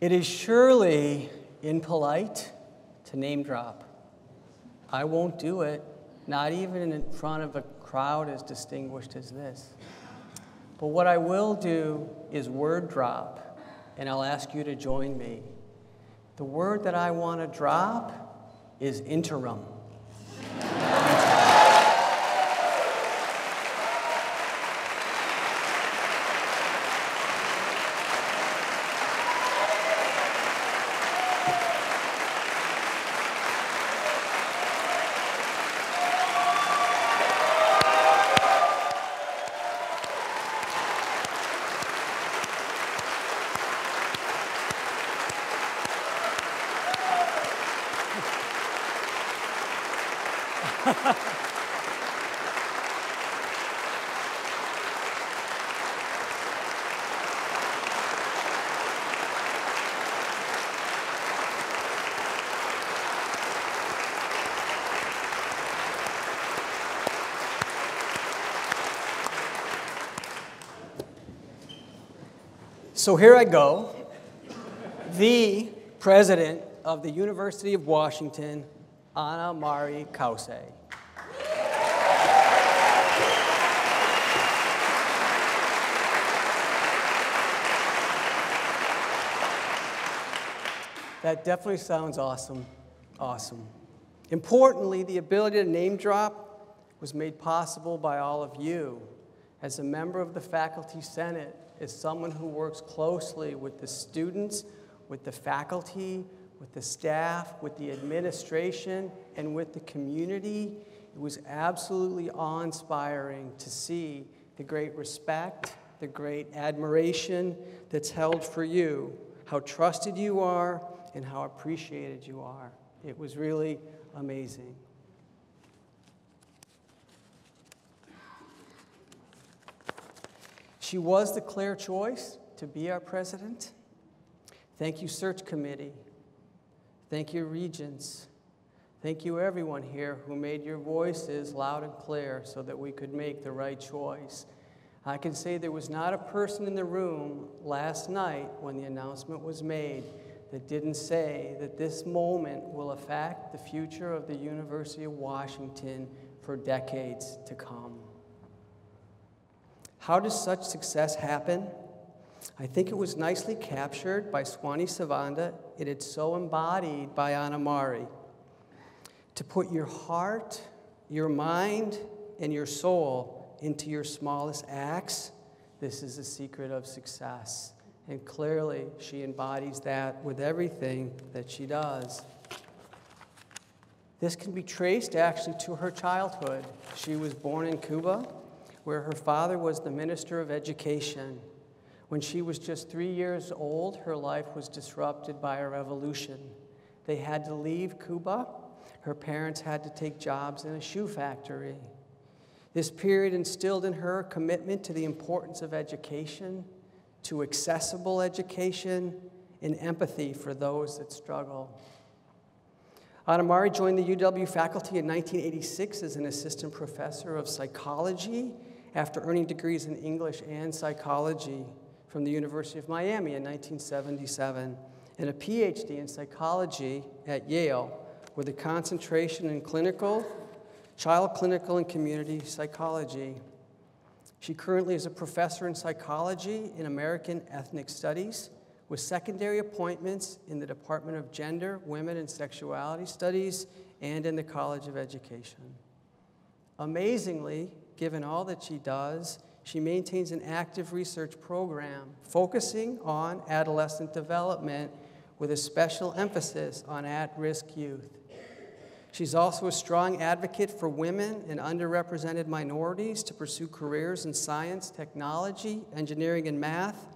It is surely impolite to name drop. I won't do it, not even in front of a crowd as distinguished as this. But what I will do is word drop, and I'll ask you to join me. The word that I want to drop is interim. So here I go, the president of the University of Washington, Anna Marie Cauce. That definitely sounds awesome. Awesome. Importantly, the ability to name drop was made possible by all of you. As a member of the Faculty Senate, as someone who works closely with the students, with the faculty, with the staff, with the administration, and with the community, it was absolutely awe-inspiring to see the great respect, the great admiration that's held for you, how trusted you are, and how appreciated you are. It was really amazing. She was the clear choice to be our president. Thank you, Search Committee. Thank you, Regents. Thank you, everyone here who made your voices loud and clear so that we could make the right choice. I can say there was not a person in the room last night when the announcement was made that didn't say that this moment will affect the future of the University of Washington for decades to come. How does such success happen? I think it was nicely captured by Swani Savanda. It is so embodied by Anna Marie. To put your heart, your mind, and your soul into your smallest acts, this is the secret of success. And clearly, she embodies that with everything that she does. This can be traced actually to her childhood. She was born in Cuba, where her father was the Minister of Education. When she was just 3 years old, her life was disrupted by a revolution. They had to leave Cuba. Her parents had to take jobs in a shoe factory. This period instilled in her a commitment to the importance of education, to accessible education, and empathy for those that struggle. Anna Marie joined the UW faculty in 1986 as an assistant professor of psychology after earning degrees in English and psychology from the University of Miami in 1977, and a PhD in psychology at Yale with a concentration in child clinical and community psychology. She currently is a professor in psychology in American Ethnic Studies with secondary appointments in the Department of Gender, Women, and Sexuality Studies and in the College of Education. Amazingly, given all that she does, she maintains an active research program focusing on adolescent development with a special emphasis on at-risk youth. She's also a strong advocate for women and underrepresented minorities to pursue careers in science, technology, engineering, and math.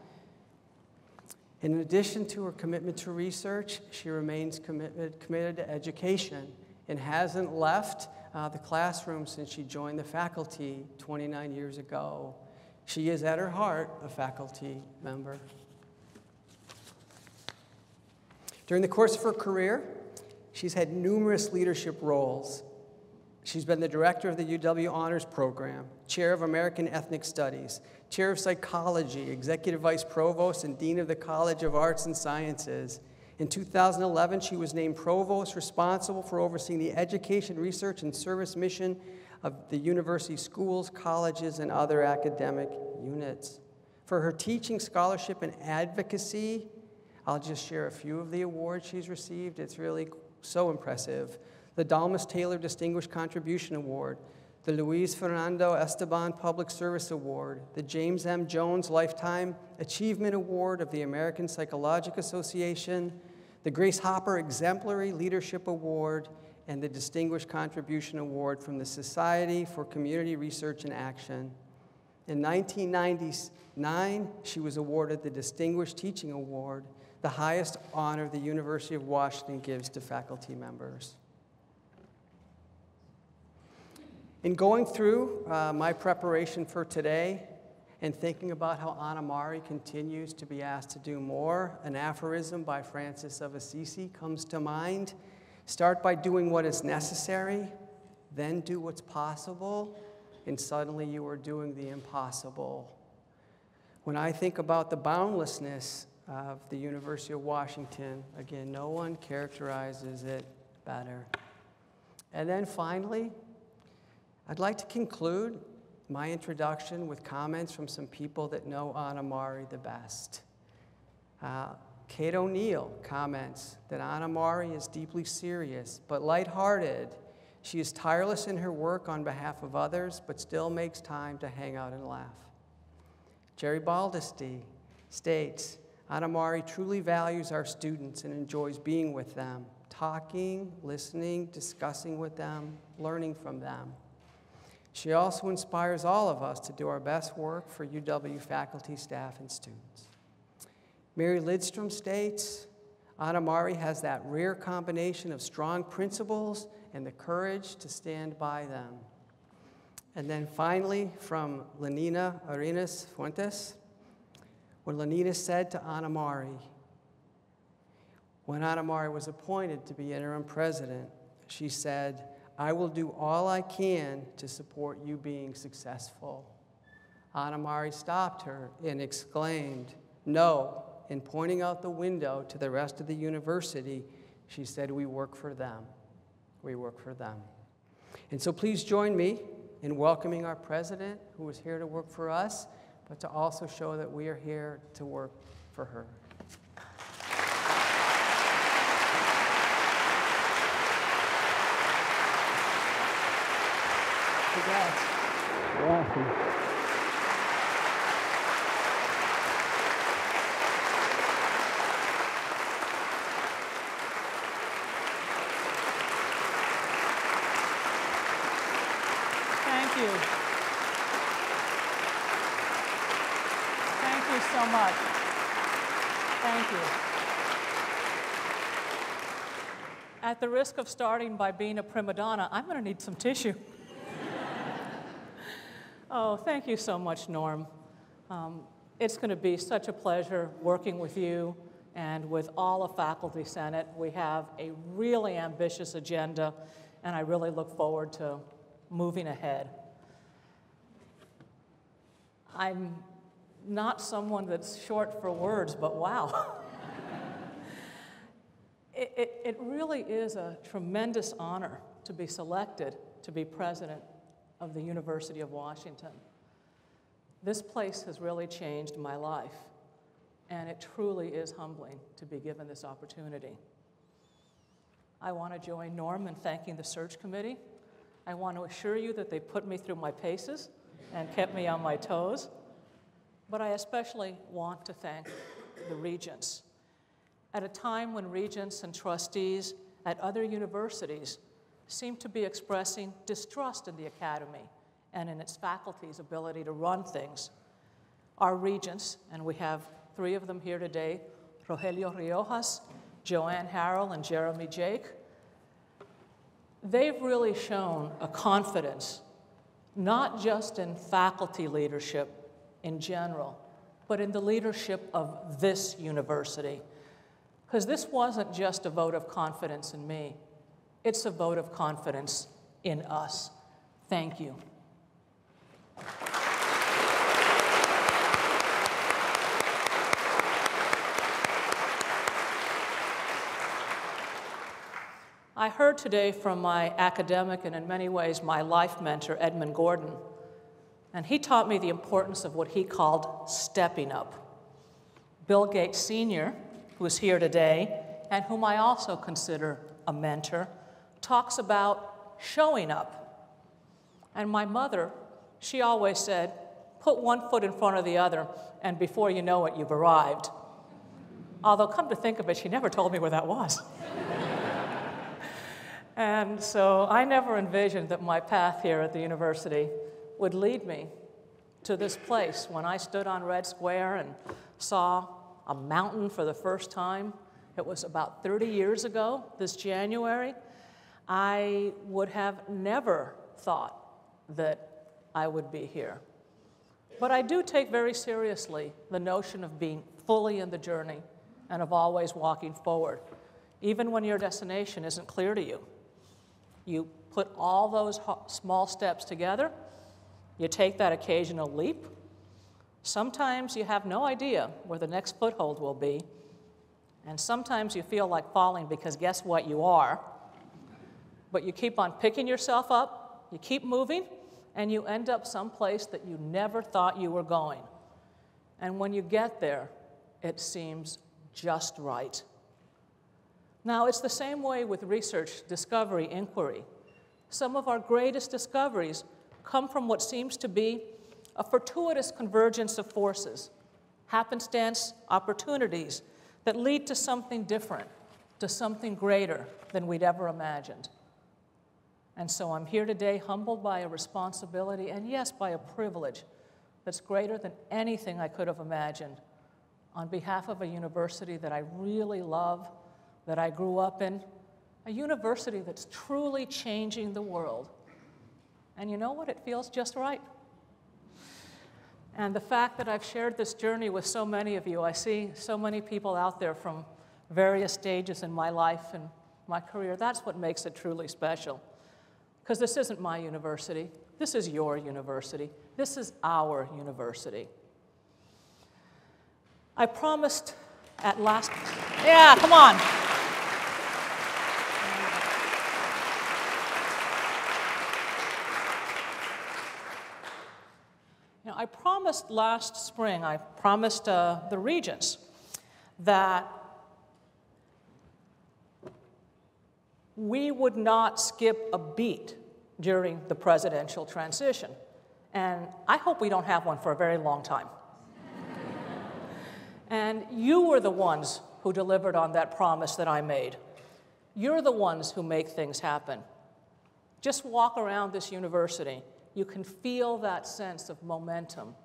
In addition to her commitment to research, she remains committed to education and hasn't left the classroom since she joined the faculty 29 years ago. She is, at her heart, a faculty member. During the course of her career, she's had numerous leadership roles. She's been the director of the UW Honors Program, chair of American Ethnic Studies, chair of psychology, executive vice provost, and dean of the College of Arts and Sciences. In 2011, she was named provost responsible for overseeing the education, research, and service mission of the university schools, colleges, and other academic units. For her teaching, scholarship, and advocacy, I'll just share a few of the awards she's received. It's really so impressive. The Dalmas Taylor Distinguished Contribution Award, the Luis Fernando Esteban Public Service Award, the James M. Jones Lifetime Achievement Award of the American Psychological Association, the Grace Hopper Exemplary Leadership Award, and the Distinguished Contribution Award from the Society for Community Research and Action. In 1999, she was awarded the Distinguished Teaching Award, the highest honor the University of Washington gives to faculty members. In going through my preparation for today and thinking about how Anna Mari continues to be asked to do more, an aphorism by Francis of Assisi comes to mind. Start by doing what is necessary, then do what's possible, and suddenly you are doing the impossible. When I think about the boundlessness of the University of Washington, again, no one characterizes it better. And then finally, I'd like to conclude my introduction with comments from some people that know Anna Mari the best. Kate O'Neill comments that Anna Mari is deeply serious but lighthearted. She is tireless in her work on behalf of others, but still makes time to hang out and laugh. Jerry Baldesty states, Anna Mari truly values our students and enjoys being with them, talking, listening, discussing with them, learning from them. She also inspires all of us to do our best work for UW faculty, staff, and students. Mary Lidstrom states, Anna Mari has that rare combination of strong principles and the courage to stand by them. And then finally, from Lenina Arenas Fuentes, when Lenina said to Anna Mari, when Anna Mari was appointed to be interim president, she said, I will do all I can to support you being successful. Anna Mari stopped her and exclaimed, no, and pointing out the window to the rest of the university, she said, we work for them. We work for them. And so please join me in welcoming our president, who is here to work for us, but to also show that we are here to work for her. Congrats. You're welcome. Thank you. Thank you so much. Thank you. At the risk of starting by being a prima donna, I'm going to need some tissue. Oh, thank you so much, Norm. It's going to be such a pleasure working with you and with all of Faculty Senate. We have a really ambitious agenda, and I really look forward to moving ahead. I'm not someone that's short for words, but wow. It really is a tremendous honor to be selected to be president of the University of Washington. This place has really changed my life, and it truly is humbling to be given this opportunity. I want to join Norm in thanking the search committee. I want to assure you that they put me through my paces and kept me on my toes, but I especially want to thank the regents. At a time when regents and trustees at other universities seem to be expressing distrust in the academy and in its faculty's ability to run things, our regents, and we have three of them here today, Rogelio Riojas, Joanne Harrell, and Jeremy Jake, they've really shown a confidence, not just in faculty leadership in general, but in the leadership of this university. Because this wasn't just a vote of confidence in me. It's a vote of confidence in us. Thank you. I heard today from my academic and in many ways my life mentor, Edmund Gordon, and he taught me the importance of what he called stepping up. Bill Gates Sr., who is here today, and whom I also consider a mentor, talks about showing up. And my mother, she always said, put one foot in front of the other, and before you know it, you've arrived. Although, come to think of it, she never told me where that was. And so I never envisioned that my path here at the university would lead me to this place. When I stood on Red Square and saw a mountain for the first time, it was about 30 years ago, this January, I would have never thought that I would be here. But I do take very seriously the notion of being fully in the journey and of always walking forward, even when your destination isn't clear to you. You put all those small steps together, you take that occasional leap. Sometimes you have no idea where the next foothold will be, and sometimes you feel like falling because guess what, you are. But you keep on picking yourself up, you keep moving, and you end up someplace that you never thought you were going. And when you get there, it seems just right. Now, it's the same way with research, discovery, inquiry. Some of our greatest discoveries come from what seems to be a fortuitous convergence of forces, happenstance opportunities that lead to something different, to something greater than we'd ever imagined. And so I'm here today humbled by a responsibility, and yes, by a privilege that's greater than anything I could have imagined, on behalf of a university that I really love, that I grew up in, a university that's truly changing the world. And you know what? It feels just right. And the fact that I've shared this journey with so many of you, I see so many people out there from various stages in my life and my career, that's what makes it truly special. Because this isn't my university. This is your university. This is our university. I promised at last... Yeah, come on. I promised last spring, I promised the Regents that we would not skip a beat during the presidential transition. And I hope we don't have one for a very long time. And you were the ones who delivered on that promise that I made. You're the ones who make things happen. Just walk around this university. You can feel that sense of momentum,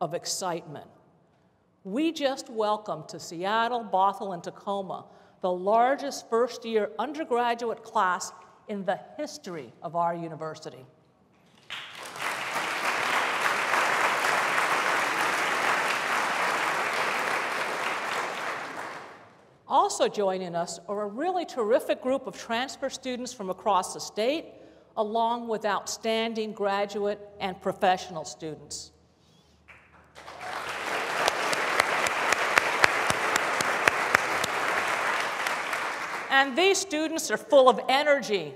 of excitement. We just welcomed to Seattle, Bothell, and Tacoma the largest first-year undergraduate class in the history of our university. Also joining us are a really terrific group of transfer students from across the state, along with outstanding graduate and professional students. And these students are full of energy,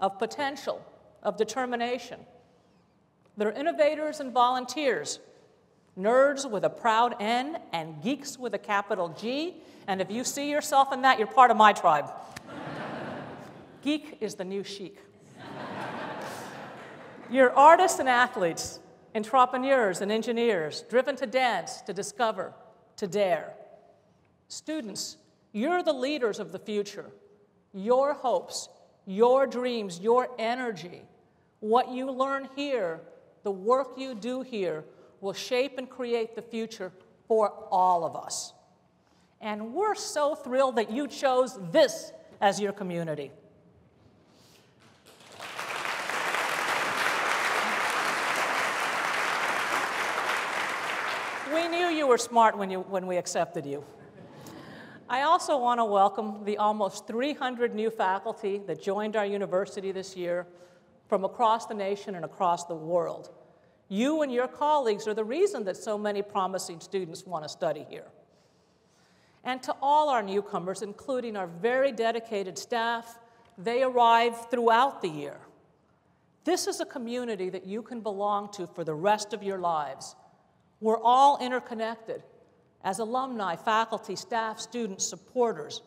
of potential, of determination. They're innovators and volunteers, nerds with a proud N and geeks with a capital G, and if you see yourself in that, you're part of my tribe. Geek is the new chic. You're artists and athletes, entrepreneurs and engineers, driven to dance, to discover, to dare. Students, you're the leaders of the future. Your hopes, your dreams, your energy, what you learn here, the work you do here, will shape and create the future for all of us. And we're so thrilled that you chose this as your community. We knew you were smart when we accepted you. I also want to welcome the almost 300 new faculty that joined our university this year, from across the nation and across the world. You and your colleagues are the reason that so many promising students want to study here. And to all our newcomers, including our very dedicated staff, they arrive throughout the year. This is a community that you can belong to for the rest of your lives. We're all interconnected as alumni, faculty, staff, students, supporters,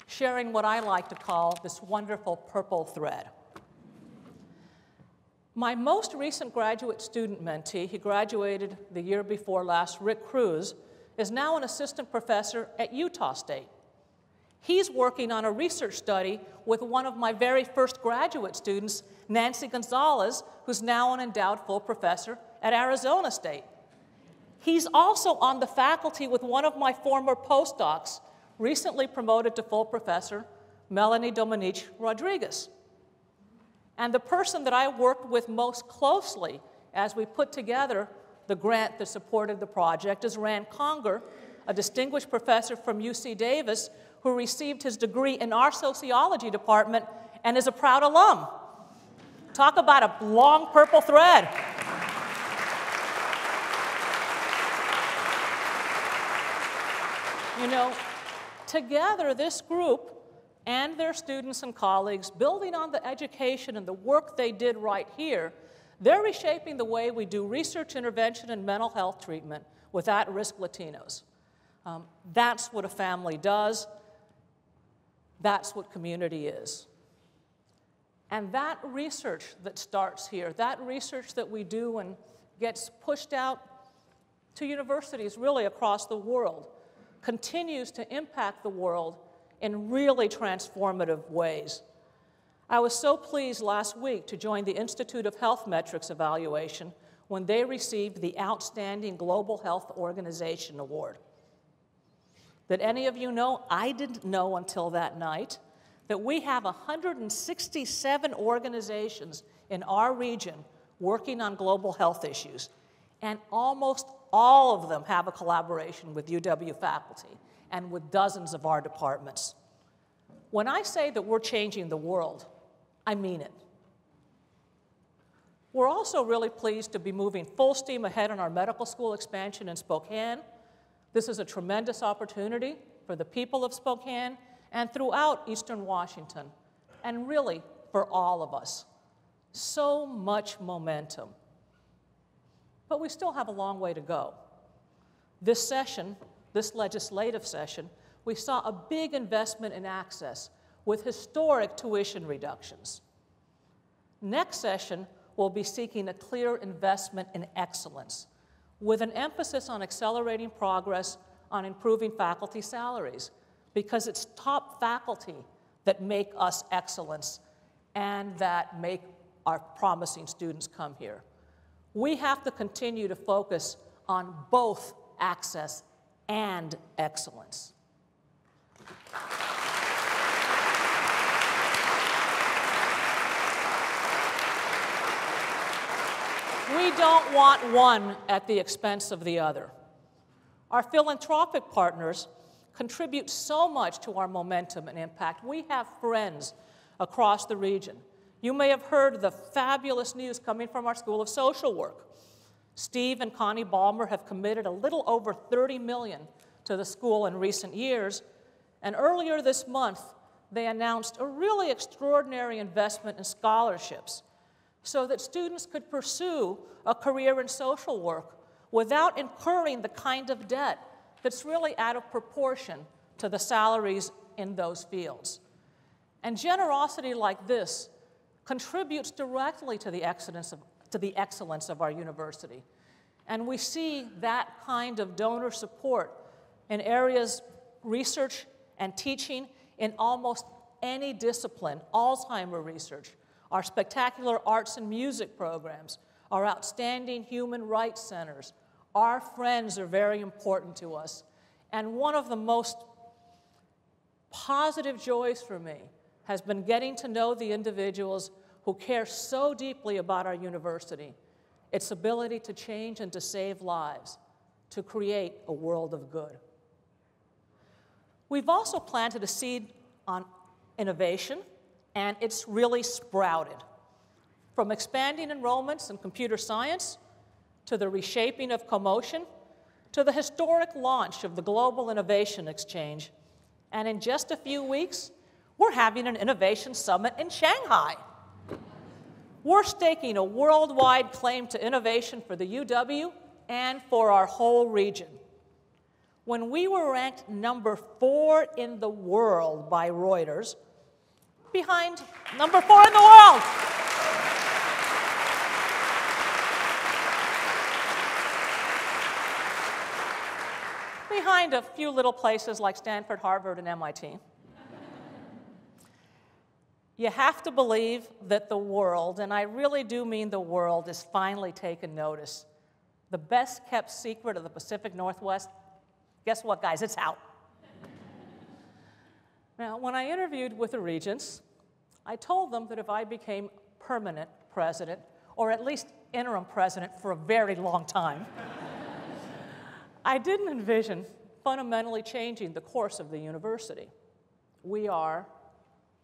sharing what I like to call this wonderful purple thread. My most recent graduate student mentee, he graduated the year before last, Rick Cruz, is now an assistant professor at Utah State. He's working on a research study with one of my very first graduate students, Nancy Gonzalez, who's now an endowed full professor at Arizona State. He's also on the faculty with one of my former postdocs, recently promoted to full professor, Melanie Dominique Rodriguez. And the person that I worked with most closely as we put together the grant that supported the project is Rand Conger, a distinguished professor from UC Davis who received his degree in our sociology department and is a proud alum. Talk about a long purple thread. You know, together this group and their students and colleagues, building on the education and the work they did right here, they're reshaping the way we do research intervention and mental health treatment with at-risk Latinos. That's what a family does. That's what community is. And that research that starts here, that research that we do and gets pushed out to universities really across the world, continues to impact the world in really transformative ways. I was so pleased last week to join the Institute of Health Metrics evaluation when they received the Outstanding Global Health Organization Award. Did any of you know? I didn't know until that night that we have 167 organizations in our region working on global health issues, and almost all of them have a collaboration with UW faculty and with dozens of our departments. When I say that we're changing the world, I mean it. We're also really pleased to be moving full steam ahead on our medical school expansion in Spokane. This is a tremendous opportunity for the people of Spokane and throughout Eastern Washington, and really for all of us. So much momentum. But we still have a long way to go. This session, this legislative session, we saw a big investment in access with historic tuition reductions. Next session, we'll be seeking a clear investment in excellence with an emphasis on accelerating progress on improving faculty salaries, because it's top faculty that make us excellence and that make our promising students come here. We have to continue to focus on both access and excellence. We don't want one at the expense of the other. Our philanthropic partners contribute so much to our momentum and impact. We have friends across the region. You may have heard the fabulous news coming from our School of Social Work. Steve and Connie Ballmer have committed a little over $30 million to the school in recent years, and earlier this month, they announced a really extraordinary investment in scholarships so that students could pursue a career in social work without incurring the kind of debt that's really out of proportion to the salaries in those fields. And generosity like this contributes directly to the excellence of our university. And we see that kind of donor support in areas, research and teaching in almost any discipline, Alzheimer's research, our spectacular arts and music programs, our outstanding human rights centers. Our friends are very important to us. And one of the most positive joys for me has been getting to know the individuals who care so deeply about our university, its ability to change and to save lives, to create a world of good. We've also planted a seed on innovation, and it's really sprouted. From expanding enrollments in computer science, to the reshaping of commotion, to the historic launch of the Global Innovation Exchange. And in just a few weeks, we're having an innovation summit in Shanghai. We're staking a worldwide claim to innovation for the UW and for our whole region. When we were ranked number 4 in the world by Reuters, behind number 4 in the world. Behind a few little places like Stanford, Harvard, and MIT. You have to believe that the world, and I really do mean the world, is finally taken notice. The best kept secret of the Pacific Northwest, guess what, guys? It's out. Now, when I interviewed with the regents, I told them that if I became permanent president, or at least interim president for a very long time, I didn't envision fundamentally changing the course of the university.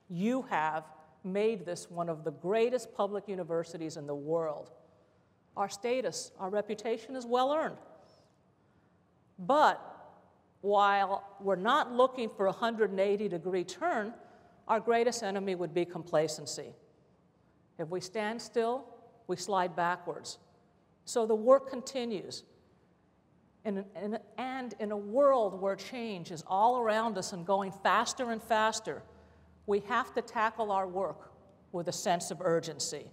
You have made this one of the greatest public universities in the world. Our status, our reputation is well earned. But while we're not looking for a 180-degree turn, our greatest enemy would be complacency. If we stand still, we slide backwards. So the work continues. And in a world where change is all around us and going faster and faster, we have to tackle our work with a sense of urgency.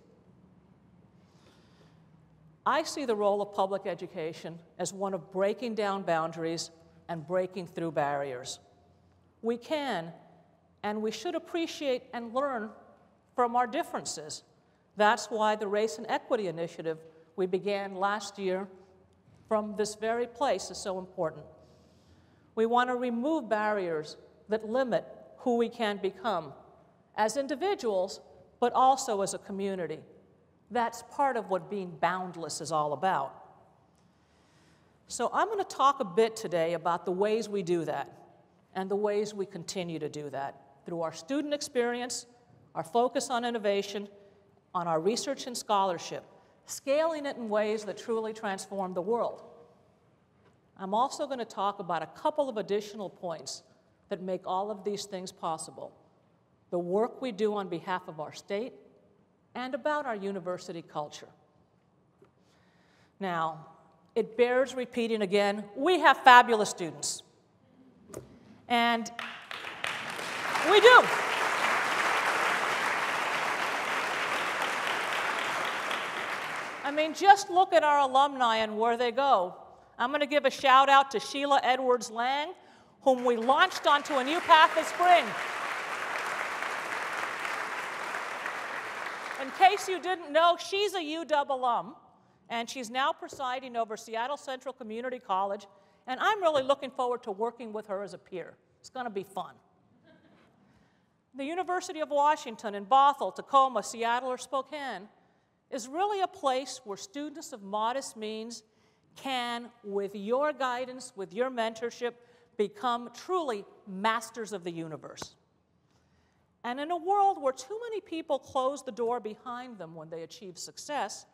I see the role of public education as one of breaking down boundaries and breaking through barriers. We can and we should appreciate and learn from our differences. That's why the Race and Equity Initiative we began last year from this very place is so important. We want to remove barriers that limit who we can become as individuals, but also as a community. That's part of what being boundless is all about. So I'm going to talk a bit today about the ways we do that and the ways we continue to do that through our student experience, our focus on innovation, on our research and scholarship, scaling it in ways that truly transform the world. I'm also going to talk about a couple of additional points that make all of these things possible. The work we do on behalf of our state, and about our university culture. Now, it bears repeating again, we have fabulous students. And we do. I mean, just look at our alumni and where they go. I'm going to give a shout out to Sheila Edwards-Lang, whom we launched onto a new path this spring. In case you didn't know, she's a UW alum, and she's now presiding over Seattle Central Community College, and I'm really looking forward to working with her as a peer. It's going to be fun. The University of Washington in Bothell, Tacoma, Seattle, or Spokane is really a place where students of modest means can, with your guidance, with your mentorship, become truly masters of the universe. And in a world where too many people close the door behind them when they achieve success,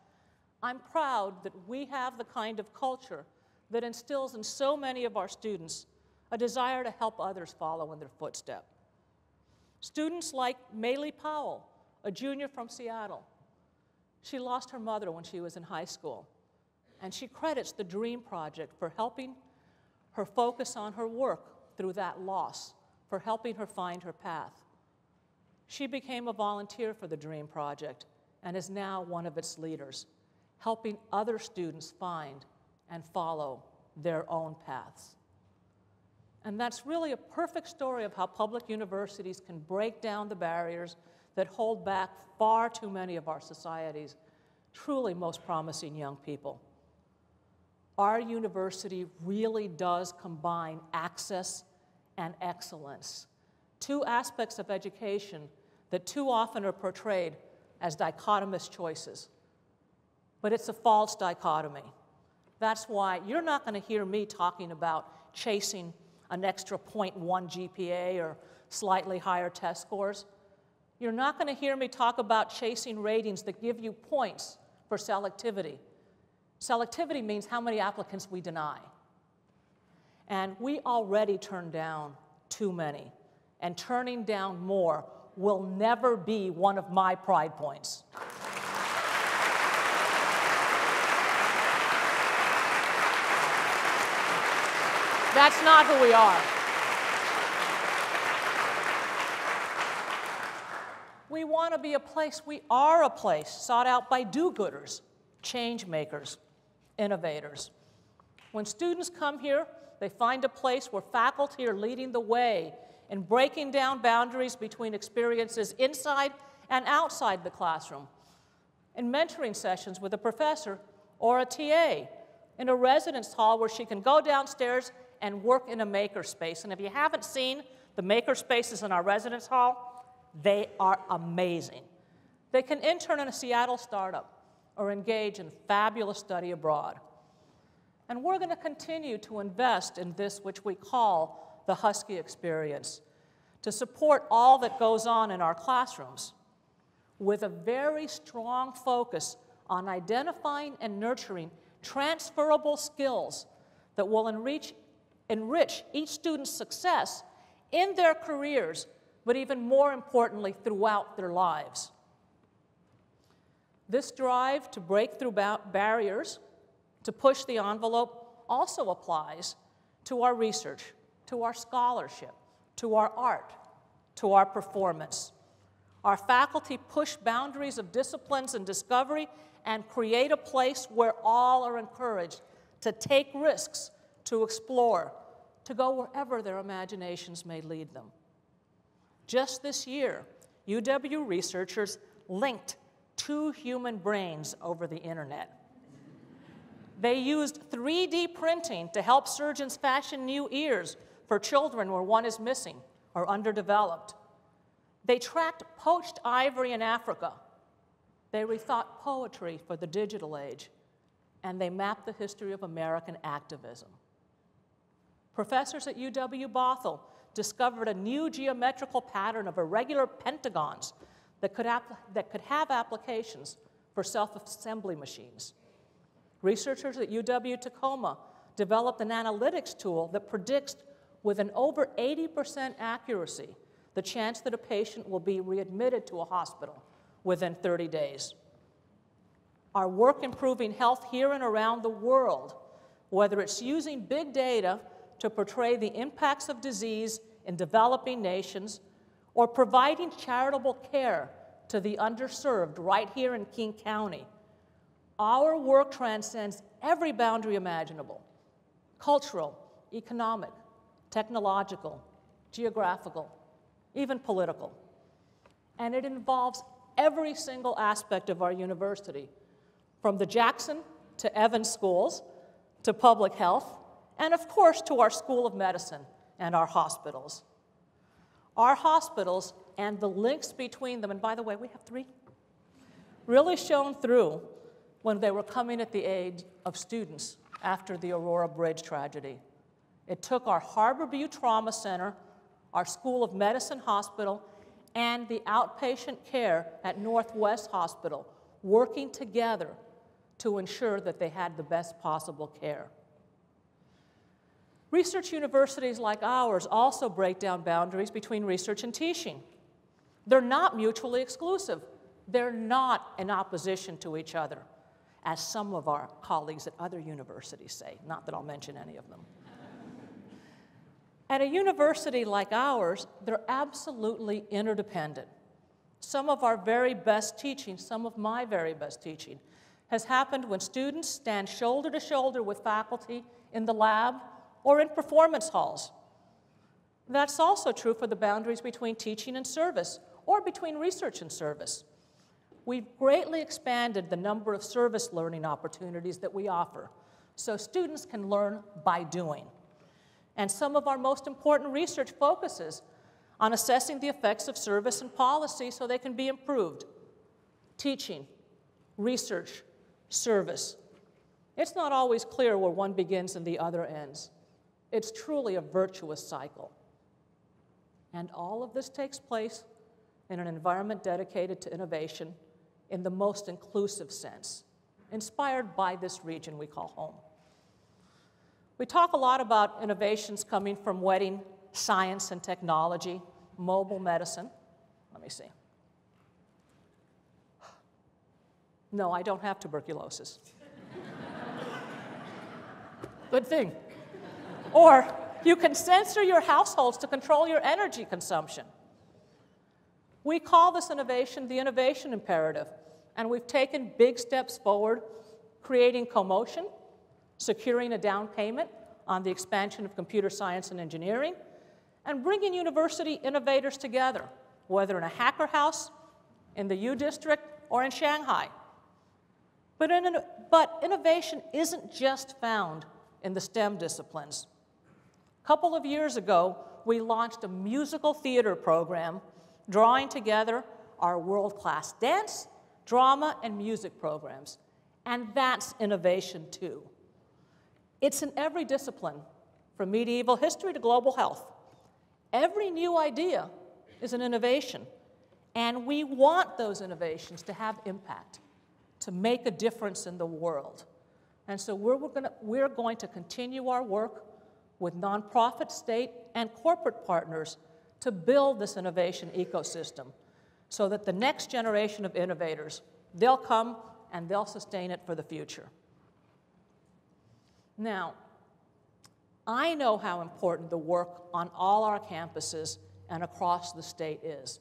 I'm proud that we have the kind of culture that instills in so many of our students a desire to help others follow in their footsteps. Students like Maylee Powell, a junior from Seattle. She lost her mother when she was in high school, and she credits the DREAM Project for helping her focus on her work through that loss, for helping her find her path. She became a volunteer for the DREAM Project and is now one of its leaders, helping other students find and follow their own paths. And that's really a perfect story of how public universities can break down the barriers that hold back far too many of our society's truly most promising young people. Our university really does combine access and excellence, two aspects of education that too often are portrayed as dichotomous choices. But it's a false dichotomy. That's why you're not going to hear me talking about chasing an extra 0.1 GPA or slightly higher test scores. You're not going to hear me talk about chasing ratings that give you points for selectivity. Selectivity means how many applicants we deny. And we already turn down too many. And turning down more will never be one of my pride points. That's not who we are. We want to be a place, we are a place sought out by do-gooders, change makers, innovators. When students come here, they find a place where faculty are leading the way in breaking down boundaries between experiences inside and outside the classroom, in mentoring sessions with a professor or a TA, in a residence hall where she can go downstairs and work in a makerspace. And if you haven't seen the makerspaces in our residence hall, they are amazing. They can intern in a Seattle startup or engage in fabulous study abroad. And we're going to continue to invest in this, which we call the Husky experience, to support all that goes on in our classrooms, with a very strong focus on identifying and nurturing transferable skills that will enrich each student's success in their careers, but even more importantly, throughout their lives. This drive to break through barriers, to push the envelope, also applies to our research, to our scholarship, to our art, to our performance. Our faculty push boundaries of disciplines and discovery and create a place where all are encouraged to take risks, to explore, to go wherever their imaginations may lead them. Just this year, UW researchers linked 2 human brains over the internet. They used 3D printing to help surgeons fashion new ears for children where one is missing or underdeveloped. They tracked poached ivory in Africa. They rethought poetry for the digital age. And they mapped the history of American activism. Professors at UW-Bothell discovered a new geometrical pattern of irregular pentagons that could have applications for self-assembly machines. Researchers at UW-Tacoma developed an analytics tool that predicts with an over 80% accuracy the chance that a patient will be readmitted to a hospital within 30 days. Our work improving health here and around the world, whether it's using big data to portray the impacts of disease in developing nations or providing charitable care to the underserved right here in King County, our work transcends every boundary imaginable: cultural, economic, technological, geographical, even political. And it involves every single aspect of our university, from the Jackson to Evans schools, to public health, and of course to our School of Medicine and our hospitals. Our hospitals and the links between them, and by the way, we have 3, really shone through when they were coming at the aid of students after the Aurora Bridge tragedy. It took our Harborview Trauma Center, our School of Medicine Hospital, and the outpatient care at Northwest Hospital working together to ensure that they had the best possible care. Research universities like ours also break down boundaries between research and teaching. They're not mutually exclusive. They're not in opposition to each other, as some of our colleagues at other universities say, not that I'll mention any of them. At a university like ours, they're absolutely interdependent. Some of our very best teaching, some of my very best teaching, has happened when students stand shoulder to shoulder with faculty in the lab or in performance halls. That's also true for the boundaries between teaching and service, or between research and service. We've greatly expanded the number of service learning opportunities that we offer, so students can learn by doing. And some of our most important research focuses on assessing the effects of service and policy so they can be improved. Teaching, research, service. It's not always clear where one begins and the other ends. It's truly a virtuous cycle. And all of this takes place in an environment dedicated to innovation in the most inclusive sense, inspired by this region we call home. We talk a lot about innovations coming from wedding science and technology, mobile medicine. Let me see. No, I don't have tuberculosis. Good thing. Or you can censor your households to control your energy consumption. We call this innovation the innovation imperative, and we've taken big steps forward, creating commotion, securing a down payment on the expansion of computer science and engineering, and bringing university innovators together, whether in a hacker house, in the U District, or in Shanghai. But innovation isn't just found in the STEM disciplines. A couple of years ago, we launched a musical theater program drawing together our world-class dance, drama, and music programs. And that's innovation, too. It's in every discipline, from medieval history to global health. Every new idea is an innovation, and we want those innovations to have impact, to make a difference in the world. And so we're going to continue our work with nonprofit, state, and corporate partners to build this innovation ecosystem so that the next generation of innovators, they'll come and they'll sustain it for the future. Now, I know how important the work on all our campuses and across the state is.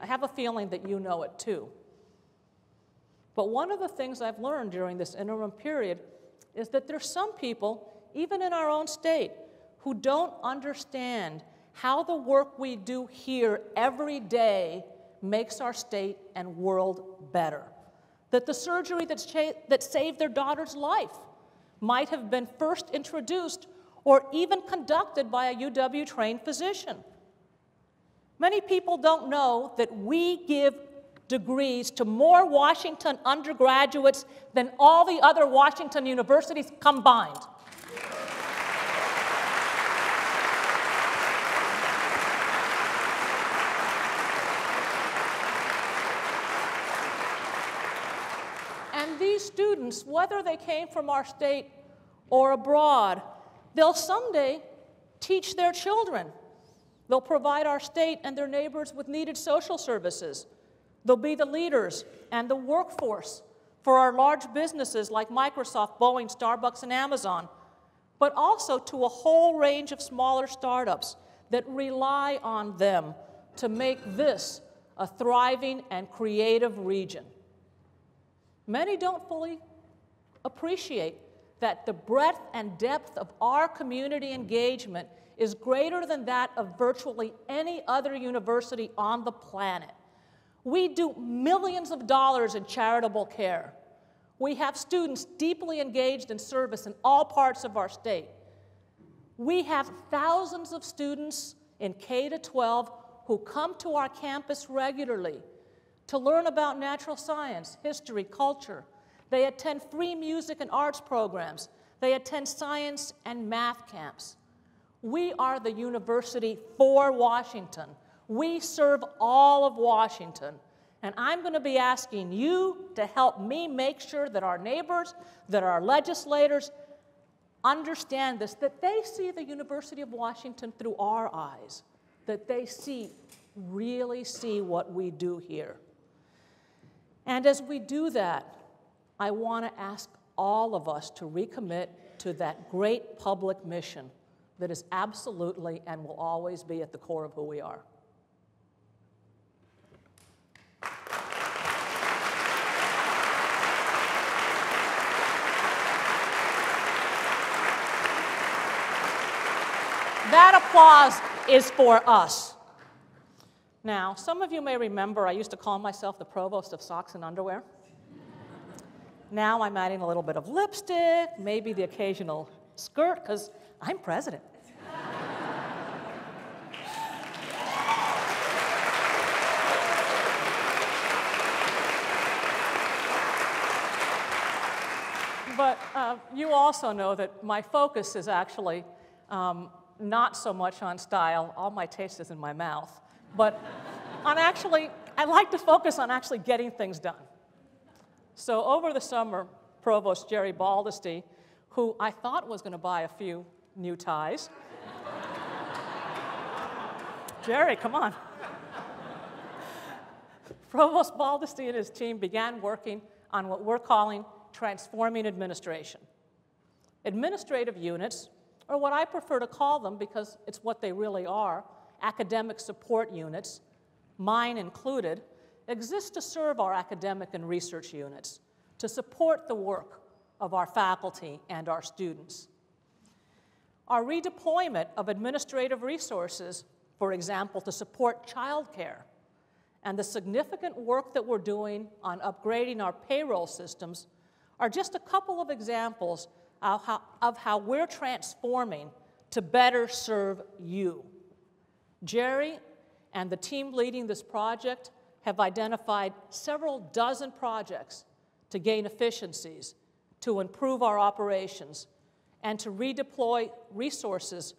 I have a feeling that you know it too. But one of the things I've learned during this interim period is that there's some people, even in our own state, who don't understand how the work we do here every day makes our state and world better. That the surgery that saved their daughter's life might have been first introduced or even conducted by a UW-trained physician. Many people don't know that we give degrees to more Washington undergraduates than all the other Washington universities combined. And these students, whether they came from our state or abroad, they'll someday teach their children. They'll provide our state and their neighbors with needed social services. They'll be the leaders and the workforce for our large businesses like Microsoft, Boeing, Starbucks, and Amazon, but also to a whole range of smaller startups that rely on them to make this a thriving and creative region. Many don't fully appreciate that the breadth and depth of our community engagement is greater than that of virtually any other university on the planet. We do millions of dollars in charitable care. We have students deeply engaged in service in all parts of our state. We have thousands of students in K-12 who come to our campus regularly to learn about natural science, history, culture. They attend free music and arts programs. They attend science and math camps. We are the university for Washington. We serve all of Washington. And I'm going to be asking you to help me make sure that our neighbors, that our legislators understand this, that they see the University of Washington through our eyes, that they really see what we do here. And as we do that, I want to ask all of us to recommit to that great public mission that is absolutely and will always be at the core of who we are. That applause is for us. Now, some of you may remember I used to call myself the provost of socks and underwear. Now I'm adding a little bit of lipstick, maybe the occasional skirt, because I'm president. But you also know that my focus is actually not so much on style. All my taste is in my mouth. But I like to focus on actually getting things done. So over the summer, Provost Jerry Baldesty, who I thought was going to buy a few new ties. Jerry, come on. Provost Baldesty and his team began working on what we're calling transforming administration. Administrative units, or what I prefer to call them because it's what they really are, academic support units, mine included, exist to serve our academic and research units, to support the work of our faculty and our students. Our redeployment of administrative resources, for example, to support childcare, and the significant work that we're doing on upgrading our payroll systems are just a couple of examples of how we're transforming to better serve you. Jerry and the team leading this project have identified several dozen projects to gain efficiencies, to improve our operations, and to redeploy resources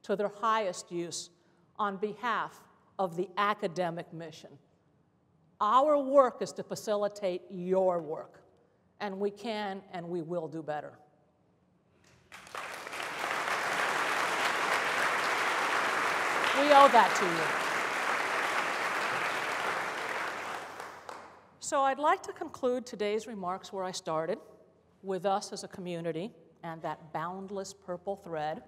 to their highest use on behalf of the academic mission. Our work is to facilitate your work, and we can and we will do better. We owe that to you. So I'd like to conclude today's remarks where I started, with us as a community and that boundless purple thread.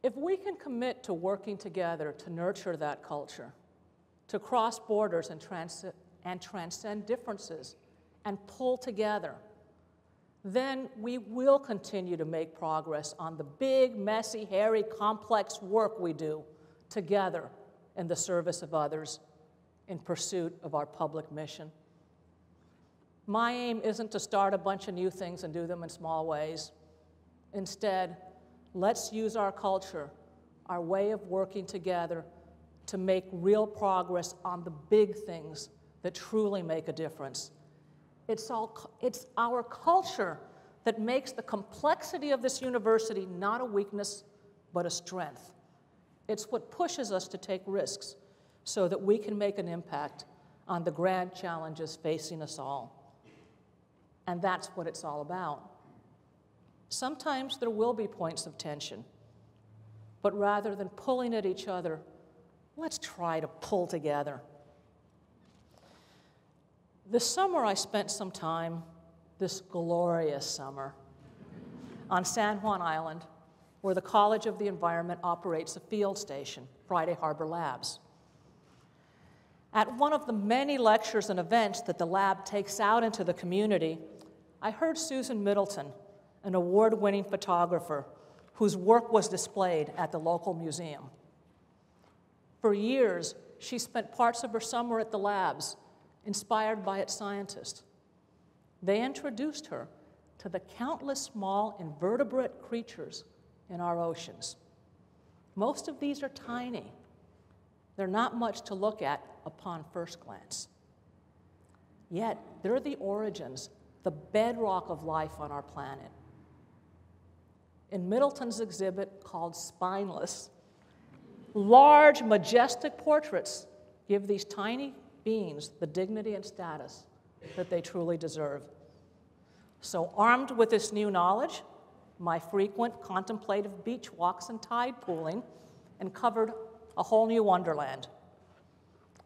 If we can commit to working together to nurture that culture, to cross borders and transcend differences and pull together, then we will continue to make progress on the big, messy, hairy, complex work we do together in the service of others in pursuit of our public mission. My aim isn't to start a bunch of new things and do them in small ways. Instead, let's use our culture, our way of working together, to make real progress on the big things that truly make a difference. It's our culture that makes the complexity of this university not a weakness, but a strength. It's what pushes us to take risks so that we can make an impact on the grand challenges facing us all. And that's what it's all about. Sometimes there will be points of tension, but rather than pulling at each other, let's try to pull together. This summer, I spent some time, this glorious summer, on San Juan Island, where the College of the Environment operates a field station, Friday Harbor Labs. At one of the many lectures and events that the lab takes out into the community, I heard Susan Middleton, an award-winning photographer whose work was displayed at the local museum. For years, she spent parts of her summer at the labs, inspired by its scientists. They introduced her to the countless small invertebrate creatures in our oceans. Most of these are tiny. They're not much to look at upon first glance. Yet, they're the origins, the bedrock of life on our planet. In Middleton's exhibit called Spineless, large, majestic portraits give these tiny beings the dignity and status that they truly deserve. So armed with this new knowledge, my frequent contemplative beach walks and tide pooling uncovered a whole new wonderland.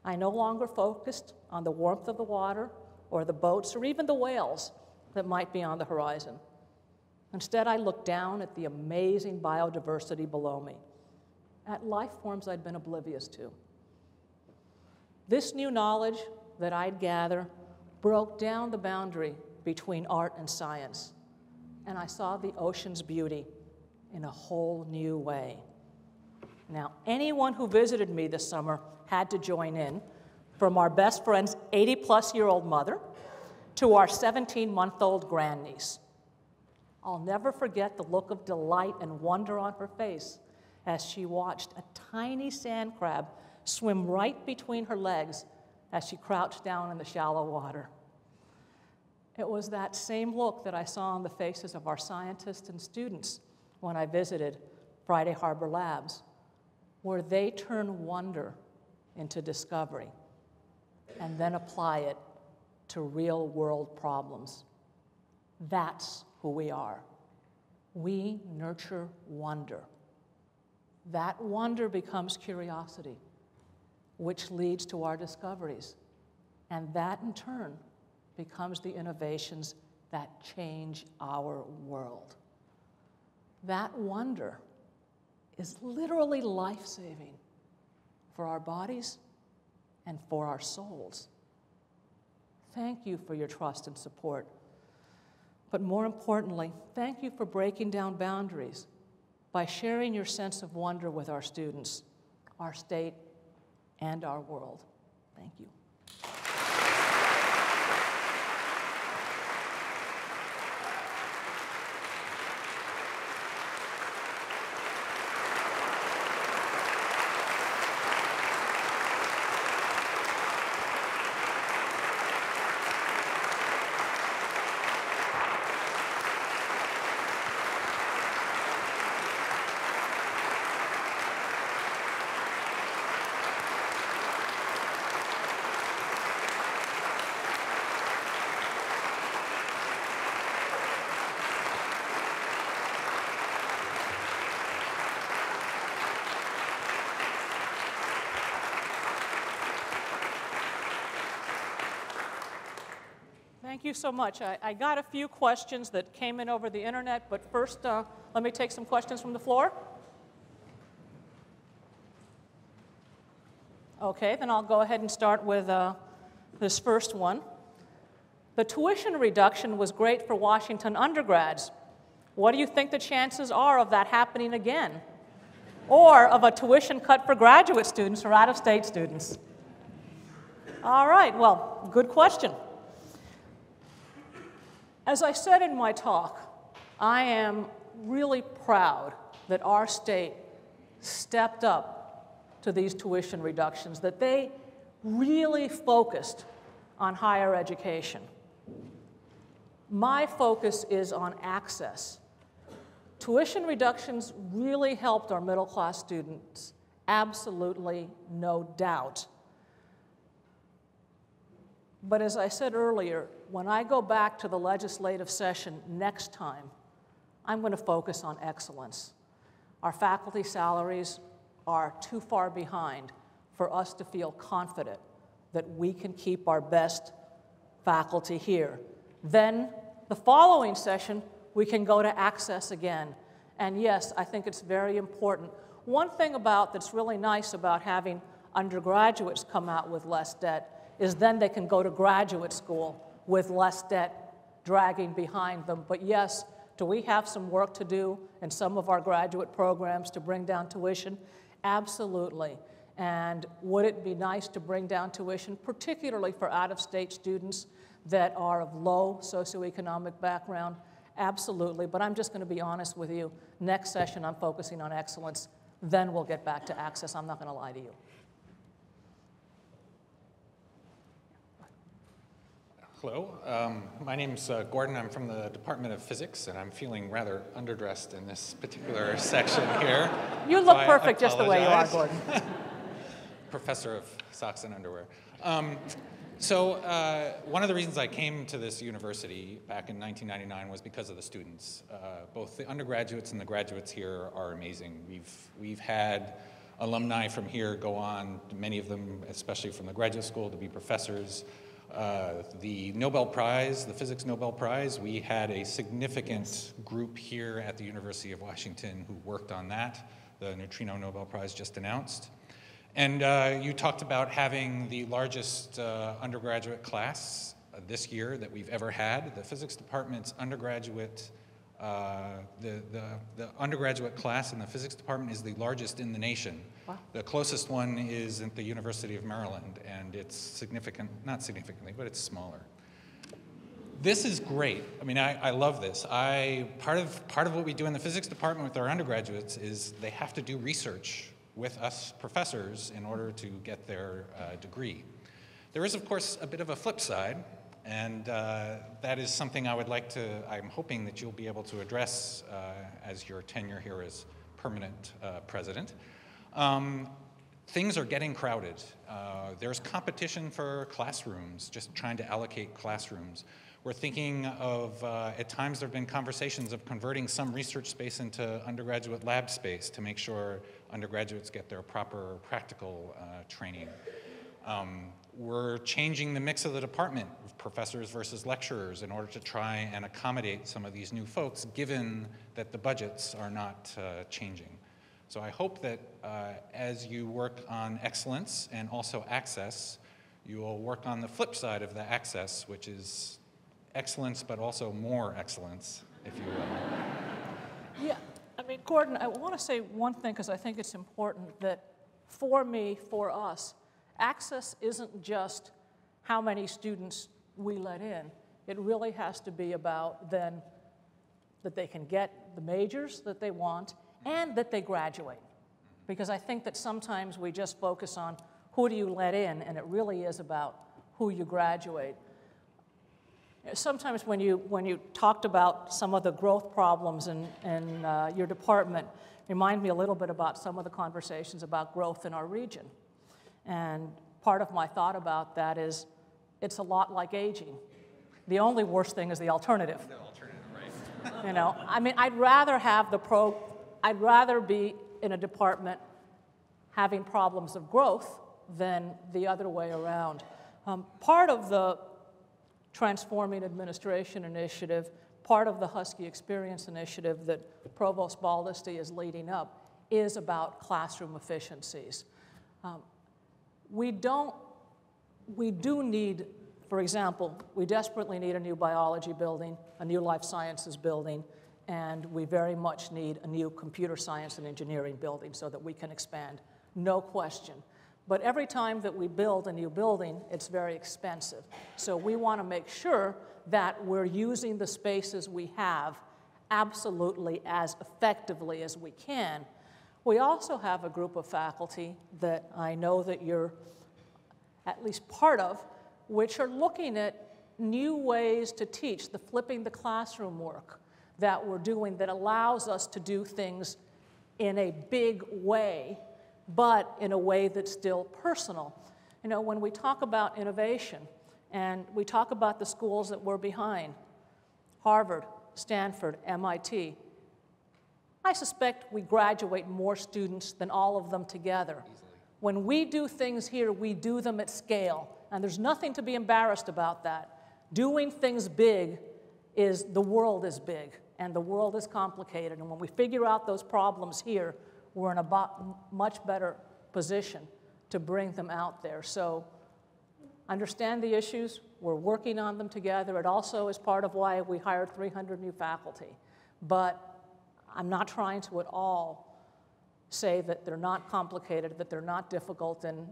I no longer focused on the warmth of the water or the boats or even the whales that might be on the horizon. Instead, I looked down at the amazing biodiversity below me, at life forms I'd been oblivious to. This new knowledge that I'd gather broke down the boundary between art and science, and I saw the ocean's beauty in a whole new way. Now, anyone who visited me this summer had to join in, from our best friend's 80-plus-year-old mother to our 17-month-old grandniece. I'll never forget the look of delight and wonder on her face as she watched a tiny sand crab swim right between her legs as she crouched down in the shallow water. It was that same look that I saw on the faces of our scientists and students when I visited Friday Harbor Labs, where they turn wonder into discovery, and then apply it to real-world problems. That's who we are. We nurture wonder. That wonder becomes curiosity, which leads to our discoveries. And that, in turn, becomes the innovations that change our world. That wonder is literally life-saving for our bodies and for our souls. Thank you for your trust and support. But more importantly, thank you for breaking down boundaries by sharing your sense of wonder with our students, our state, and our world. Thank you. Thank you so much. I got a few questions that came in over the internet, but first let me take some questions from the floor. Okay, then I'll go ahead and start with this first one. The tuition reduction was great for Washington undergrads. What do you think the chances are of that happening again? Or of a tuition cut for graduate students or out-of-state students? All right, well, good question. As I said in my talk, I am really proud that our state stepped up to these tuition reductions, that they really focused on higher education. My focus is on access. Tuition reductions really helped our middle-class students, absolutely no doubt. But as I said earlier, when I go back to the legislative session next time, I'm going to focus on excellence. Our faculty salaries are too far behind for us to feel confident that we can keep our best faculty here. Then, the following session, we can go to access again. And yes, I think it's very important. One thing that's really nice about having undergraduates come out with less debt is then they can go to graduate school with less debt dragging behind them. But yes, do we have some work to do in some of our graduate programs to bring down tuition? Absolutely. And would it be nice to bring down tuition, particularly for out-of-state students that are of low socioeconomic background? Absolutely. But I'm just going to be honest with you. Next session, I'm focusing on excellence. Then we'll get back to access. I'm not going to lie to you. Hello, my name's Gordon. I'm from the Department of Physics, and I'm feeling rather underdressed in this particular section here. You look perfect just the way you are, Gordon. Professor of socks and underwear. One of the reasons I came to this university back in 1999 was because of the students. Both the undergraduates and the graduates here are amazing. We've had alumni from here go on, many of them, especially from the graduate school, to be professors. The Nobel Prize, the Physics Nobel Prize, we had a significant group here at the University of Washington who worked on that. The Neutrino Nobel Prize just announced. And you talked about having the largest undergraduate class this year that we've ever had. The physics department's undergraduate, the undergraduate class in the physics department is the largest in the nation. Wow. The closest one is at the University of Maryland, and it's significant, not significantly, but it's smaller. This is great. I mean, I love this. Part of what we do in the physics department with our undergraduates is they have to do research with us professors in order to get their degree. There is, of course, a bit of a flip side, and that is something I'm hoping that you'll be able to address as your tenure here as permanent president. things are getting crowded. There's competition for classrooms, just trying to allocate classrooms. We're thinking of, at times there have been conversations of converting some research space into undergraduate lab space to make sure undergraduates get their proper practical training. We're changing the mix of the department, professors versus lecturers, in order to try and accommodate some of these new folks, given that the budgets are not changing. So I hope that as you work on excellence and also access, you will work on the flip side of the access, which is excellence, but also more excellence, if you will. Yeah, I mean, Gordon, I want to say one thing because I think it's important that for me, for us, access isn't just how many students we let in. It really has to be about then that they can get the majors that they want and that they graduate. Because I think that sometimes we just focus on who do you let in, and it really is about who you graduate. Sometimes when you talked about some of the growth problems in your department, remind me a little bit about some of the conversations about growth in our region. And part of my thought about that is it's a lot like aging. The only worst thing is the alternative. The alternative, right. You know, I mean, I'd rather be in a department having problems of growth than the other way around. Part of the Transforming Administration Initiative, part of the Husky Experience Initiative that Provost Baldesty is leading up is about classroom efficiencies. We do need, for example, we desperately need a new biology building, a new life sciences building, and we very much need a new computer science and engineering building so that we can expand, no question. But every time that we build a new building, it's very expensive. So we want to make sure that we're using the spaces we have absolutely as effectively as we can. We also have a group of faculty that I know that you're at least part of, which are looking at new ways to teach, the flipping the classroom work that we're doing that allows us to do things in a big way, but in a way that's still personal. You know, when we talk about innovation and we talk about the schools that we're behind, Harvard, Stanford, MIT, I suspect we graduate more students than all of them together. Easily. When we do things here, we do them at scale, and there's nothing to be embarrassed about that. Doing things big is, the world is big, and the world is complicated, and when we figure out those problems here, we're in a much better position to bring them out there. So understand the issues, we're working on them together. It also is part of why we hired 300 new faculty. But I'm not trying to at all say that they're not complicated, that they're not difficult, and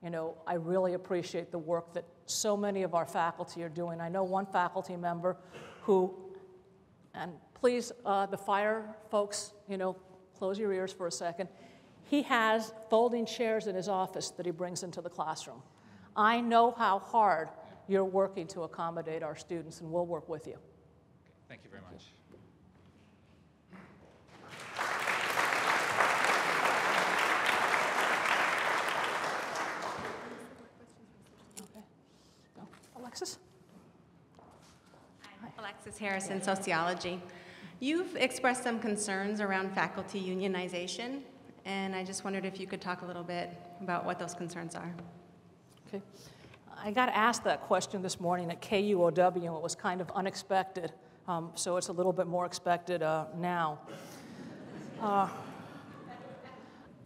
you know, I really appreciate the work that so many of our faculty are doing. I know one faculty member who, and please, the fire folks, you know, close your ears for a second. He has folding chairs in his office that he brings into the classroom. I know how hard you're working to accommodate our students, and we'll work with you. Thank you very much. Okay. No. Alexis? Hi. Alexis Harrison, Sociology. You've expressed some concerns around faculty unionization, and I just wondered if you could talk a little bit about what those concerns are. Okay. I got asked that question this morning at KUOW, and it was kind of unexpected, so it's a little bit more expected now. I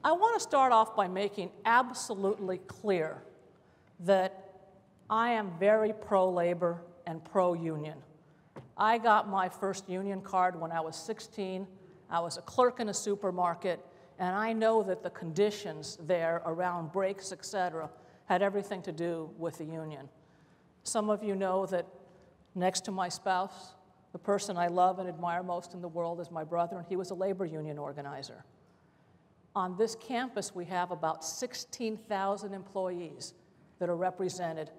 want to start off by making absolutely clear that I am very pro-labor and pro-union. I got my first union card when I was 16. I was a clerk in a supermarket, and I know that the conditions there around breaks, et cetera, had everything to do with the union. Some of you know that next to my spouse, the person I love and admire most in the world is my brother, and he was a labor union organizer. On this campus, we have about 16,000 employees that are represented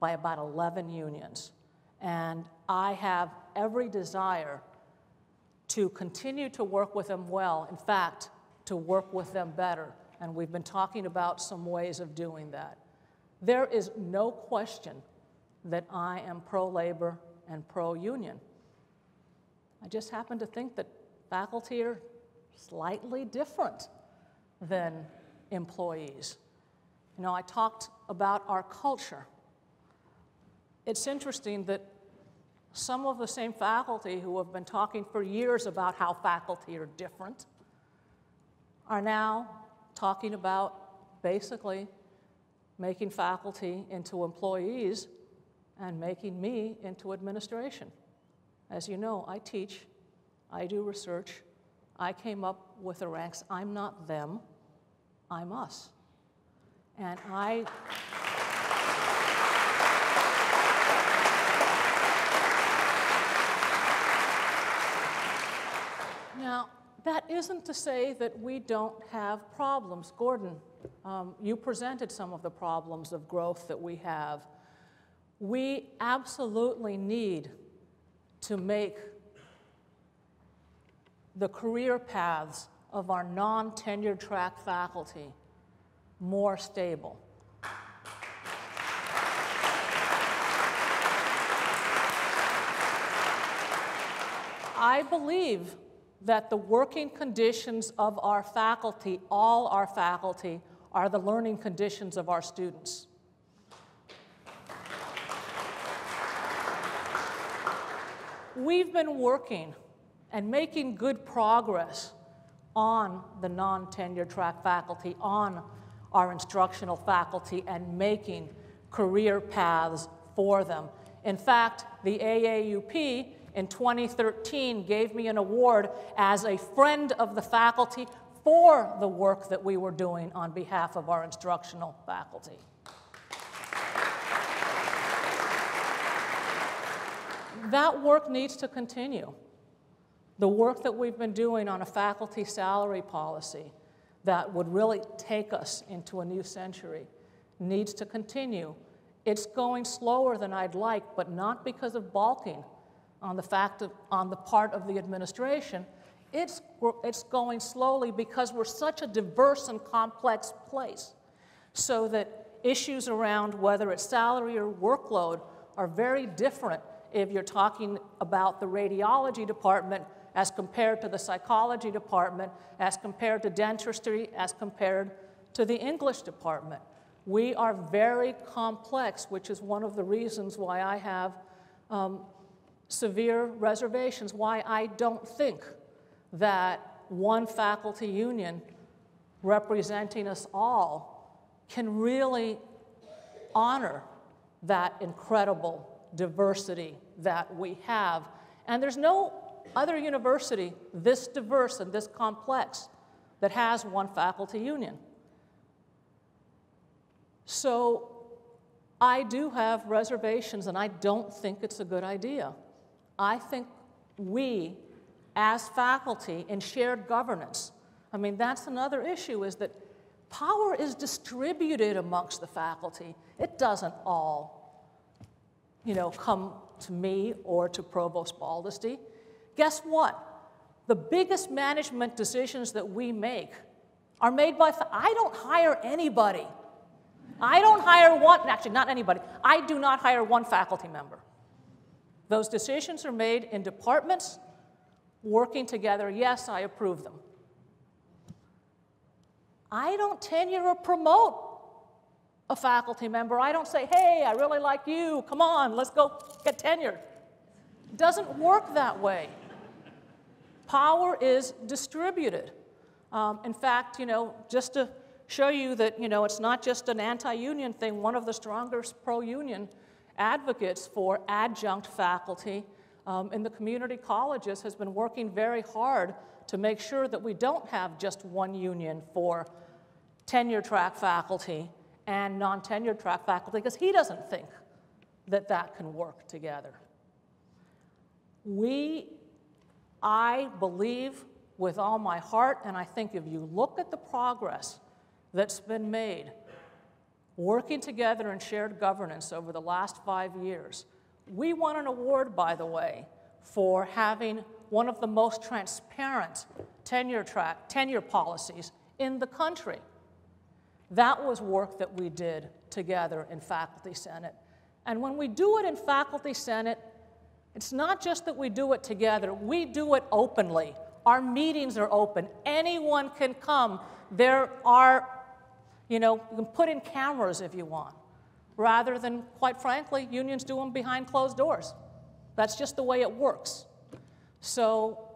by about 11 unions. And I have every desire to continue to work with them well, in fact, to work with them better. and we've been talking about some ways of doing that. There is no question that I am pro-labor and pro-union. I just happen to think that faculty are slightly different than employees. You know, I talked about our culture. It's interesting that some of the same faculty who have been talking for years about how faculty are different are now talking about basically making faculty into employees and making me into administration. As you know, I teach, I do research, I came up with the ranks. I'm not them, I'm us. And now, that isn't to say that we don't have problems. Gordon, you presented some of the problems of growth that we have. We absolutely need to make the career paths of our non-tenured track faculty more stable. I believe that the working conditions of our faculty, all our faculty, are the learning conditions of our students. We've been working and making good progress on the non-tenured track faculty, on our instructional faculty, and making career paths for them. In fact, the AAUP in 2013 gave me an award as a friend of the faculty for the work that we were doing on behalf of our instructional faculty. That work needs to continue. The work that we've been doing on a faculty salary policy that would really take us into a new century needs to continue. It's going slower than I'd like, but not because of balking on the part of the administration. It's going slowly because we're such a diverse and complex place, so that issues around whether it's salary or workload are very different if you're talking about the radiology department as compared to the psychology department, as compared to dentistry, as compared to the English department. We are very complex, which is one of the reasons why I have severe reservations, why I don't think that one faculty union representing us all can really honor that incredible diversity that we have. And there's no other university this diverse and this complex that has one faculty union. So I do have reservations, and I don't think it's a good idea. I think we, as faculty in shared governance, I mean, that's another issue, is that power is distributed amongst the faculty. It doesn't all, come to me or to Provost Baldesty. Guess what? The biggest management decisions that we make are made by, I don't hire anybody. I don't hire one, actually not anybody. I do not hire one faculty member. Those decisions are made in departments working together. Yes, I approve them. I don't tenure or promote a faculty member. I don't say, hey, I really like you. Come on, let's go get tenured. It doesn't work that way. Power is distributed. In fact, just to show you that, it's not just an anti-union thing, one of the strongest pro-union advocates for adjunct faculty in the community colleges has been working very hard to make sure that we don't have just one union for tenure track faculty and non-tenured track faculty, because he doesn't think that that can work together. I believe with all my heart, and I think if you look at the progress that's been made working together in shared governance over the last 5 years. We won an award, by the way, for having one of the most transparent tenure policies in the country. That was work that we did together in Faculty Senate. And when we do it in Faculty Senate, it's not just that we do it together, we do it openly. Our meetings are open. Anyone can come. There are, you can put in cameras if you want, rather than, quite frankly, unions do them behind closed doors. That's just the way it works. So,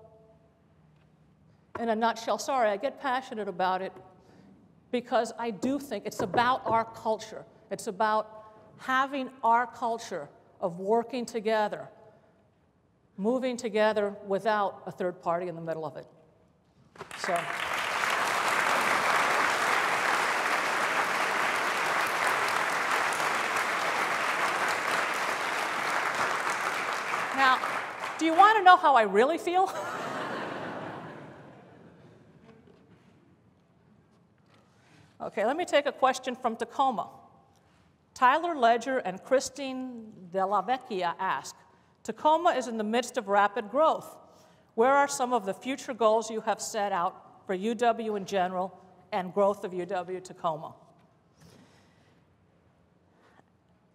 in a nutshell, sorry, I get passionate about it because I do think it's about our culture. It's about having our culture of working together, moving together without a third party in the middle of it. So. Now, do you want to know how I really feel? Okay, let me take a question from Tacoma. Tyler Ledger and Christine Della Vecchia ask, Tacoma is in the midst of rapid growth. Where are some of the future goals you have set out for UW in general and growth of UW Tacoma?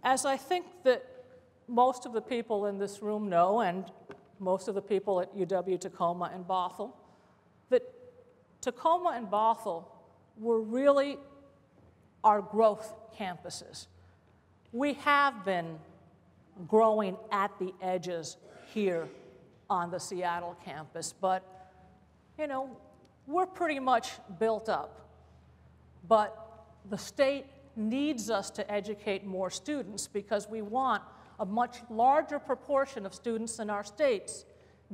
As I think that most of the people in this room know, and most of the people at UW Tacoma and Bothell, that Tacoma and Bothell were really our growth campuses. We have been growing at the edges here on the Seattle campus, but we're pretty much built up. But the state needs us to educate more students because we want a much larger proportion of students in our states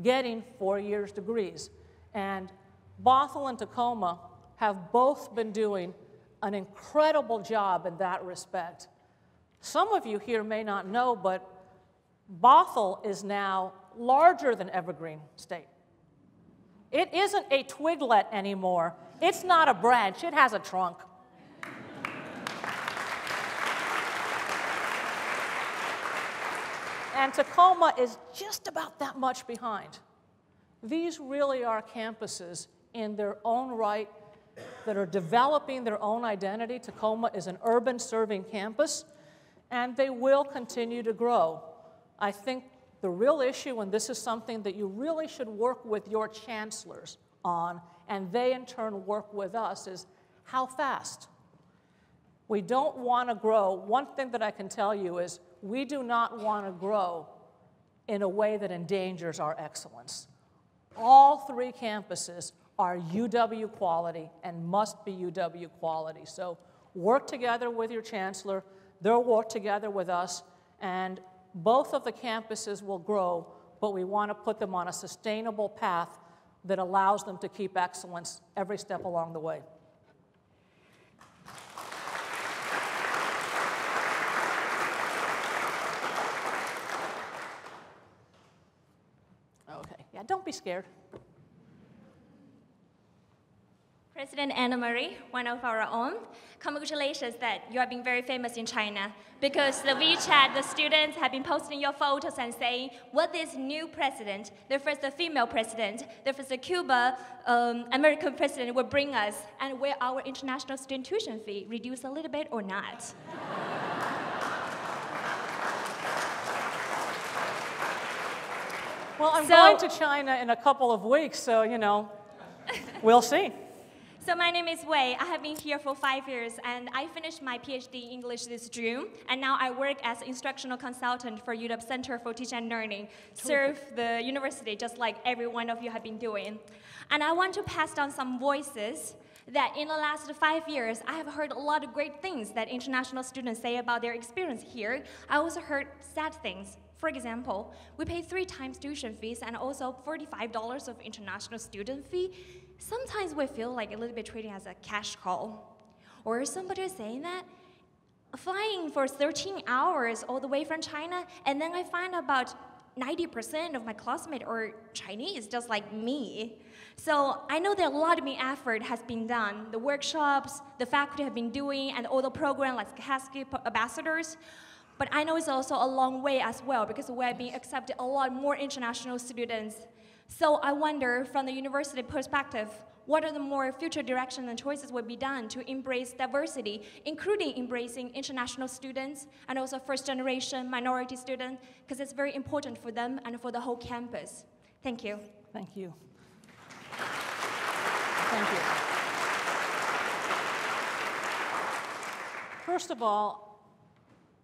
getting 4-year degrees. And Bothell and Tacoma have both been doing an incredible job in that respect. Some of you here may not know, but Bothell is now larger than Evergreen State. It isn't a twiglet anymore. It's not a branch, it has a trunk. And Tacoma is just about that much behind. These really are campuses in their own right that are developing their own identity. Tacoma is an urban serving campus, and they will continue to grow. I think the real issue, and this is something that you really should work with your chancellors on, and they in turn work with us, is how fast. We don't want to grow. One thing that I can tell you is we do not want to grow in a way that endangers our excellence. All 3 campuses are UW quality and must be UW quality. So work together with your chancellor, they'll work together with us, and both of the campuses will grow, but we want to put them on a sustainable path that allows them to keep excellence every step along the way. Okay, yeah, don't be scared. President Anna Marie, one of our own, congratulations that you have been very famous in China because the WeChat, the students have been posting your photos and saying what this new president, the first female president, the first Cuba American president will bring us and will our international student tuition fee reduce a little bit or not? Well, I'm going to China in a couple of weeks, so, we'll see. So my name is Wei. I have been here for 5 years, and I finished my PhD in English this June, and now I work as instructional consultant for UW Center for Teaching and Learning, serve the university just like every one of you have been doing. And I want to pass down some voices that in the last 5 years, I have heard a lot of great things that international students say about their experience here. I also heard sad things. For example, we pay 3 times tuition fees and also $45 of international student fee. Sometimes we feel like a little bit treating as a cash call. Or somebody is saying that flying for 13 hours all the way from China, and then I find about 90% of my classmates are Chinese, just like me. So I know that a lot of effort has been done. The workshops, the faculty have been doing, and all the programs like Kasky ambassadors. But I know it's also a long way as well because we have been accepting a lot more international students. So I wonder, from the university perspective, what are the more future direction and choices would be done to embrace diversity, including embracing international students and also first-generation minority students, because it's very important for them and for the whole campus. Thank you. Thank you. Thank you. First of all,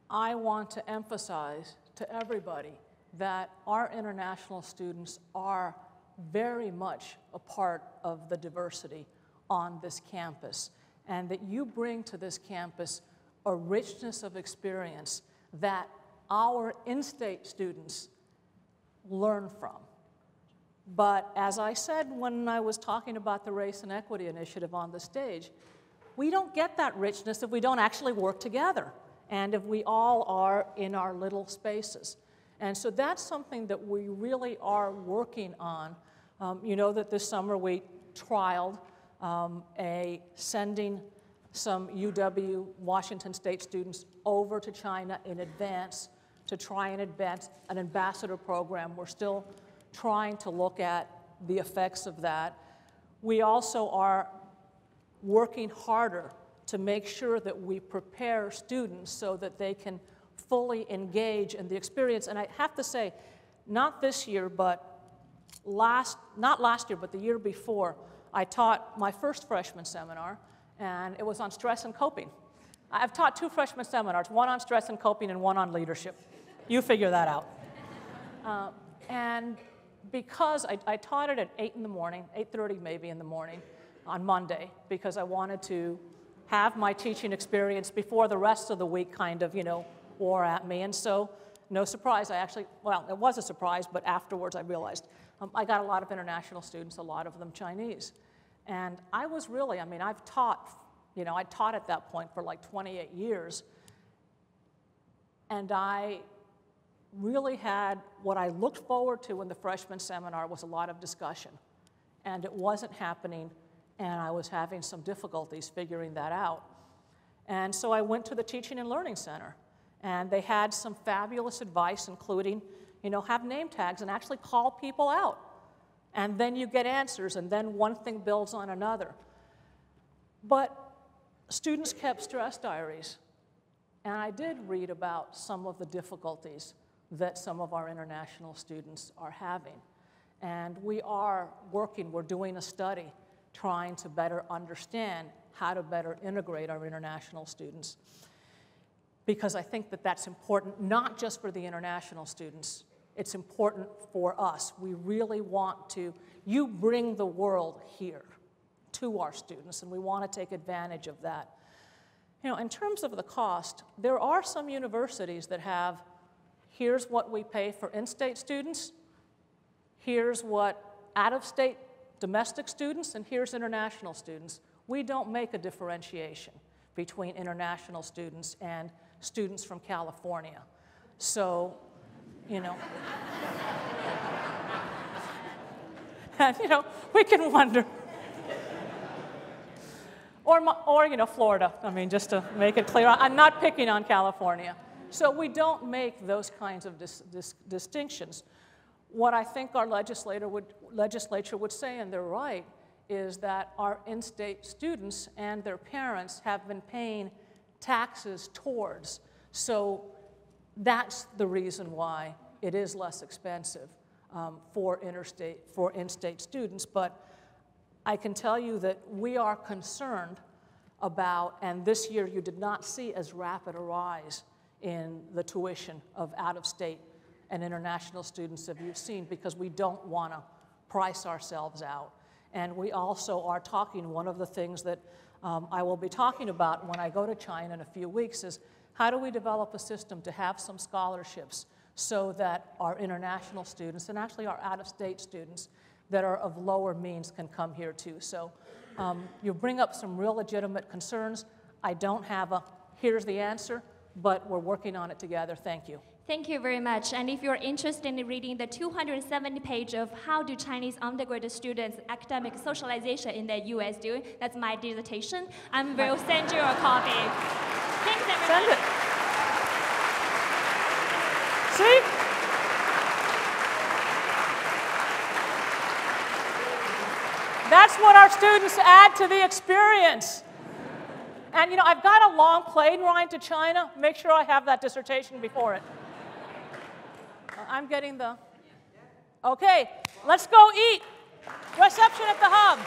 I want to emphasize to everybody that our international students are very much a part of the diversity on this campus, and that you bring to this campus a richness of experience that our in-state students learn from. But as I said when I was talking about the Race and Equity Initiative on the stage, we don't get that richness if we don't actually work together and if we all are in our little spaces. And so that's something that we really are working on. You know that this summer we trialed sending some UW Washington State students over to China in advance to try and advance an ambassador program. We're still trying to look at the effects of that. We also are working harder to make sure that we prepare students so that they can fully engage in the experience. And I have to say, not this year, but not last year, but the year before, I taught my first freshman seminar, and it was on stress and coping. I've taught 2 freshman seminars, one on stress and coping and one on leadership. You figure that out. And because I taught it at 8 in the morning, 8:30 maybe in the morning on Monday, because I wanted to have my teaching experience before the rest of the week kind of, wore at me. And so, no surprise, well, it was a surprise, but afterwards I realized I got a lot of international students, a lot of them Chinese. And I was really, I've taught, I taught at that point for like 28 years. And I really had, what I looked forward to in the freshman seminar was a lot of discussion. And it wasn't happening, and I was having some difficulties figuring that out. And so I went to the Teaching and Learning Center, and they had some fabulous advice, including, have name tags and actually call people out. And then you get answers, and then one thing builds on another. But students kept stress diaries, and I did read about some of the difficulties that some of our international students are having. And we are working, we're doing a study trying to better understand how to better integrate our international students. Because I think that that's important, not just for the international students, it's important for us. We really want to, you bring the world here to our students, and we want to take advantage of that. In terms of the cost, there are some universities that have, here's what we pay for in-state students, here's what out-of-state domestic students, and here's international students. We don't make a differentiation between international students and students from California. So, and, we can wonder. Or Florida, just to make it clear. I'm not picking on California. So we don't make those kinds of distinctions. What I think our legislature would say, and they're right, is that our in-state students and their parents have been paying taxes towards. So that's the reason why it is less expensive for in-state students. But I can tell you that we are concerned about, and this year you did not see as rapid a rise in the tuition of out-of-state and international students as you've seen, because we don't want to price ourselves out. And we also are talking, one of the things that I will be talking about when I go to China in a few weeks is how do we develop a system to have some scholarships so that our international students and actually our out-of-state students that are of lower means can come here too. So you bring up some real legitimate concerns. I don't have a here's the answer, but we're working on it together. Thank you. Thank you very much. And if you're interested in reading the 270 page of how do Chinese undergraduate students academic socialization in the U.S. do, that's my dissertation. I will send you a copy. Thanks, everyone. Send it. See? That's what our students add to the experience. And you know, I've got a long plane ride to China. Make sure I have that dissertation before it. I'm getting the... Okay, let's go eat. Reception at the hub.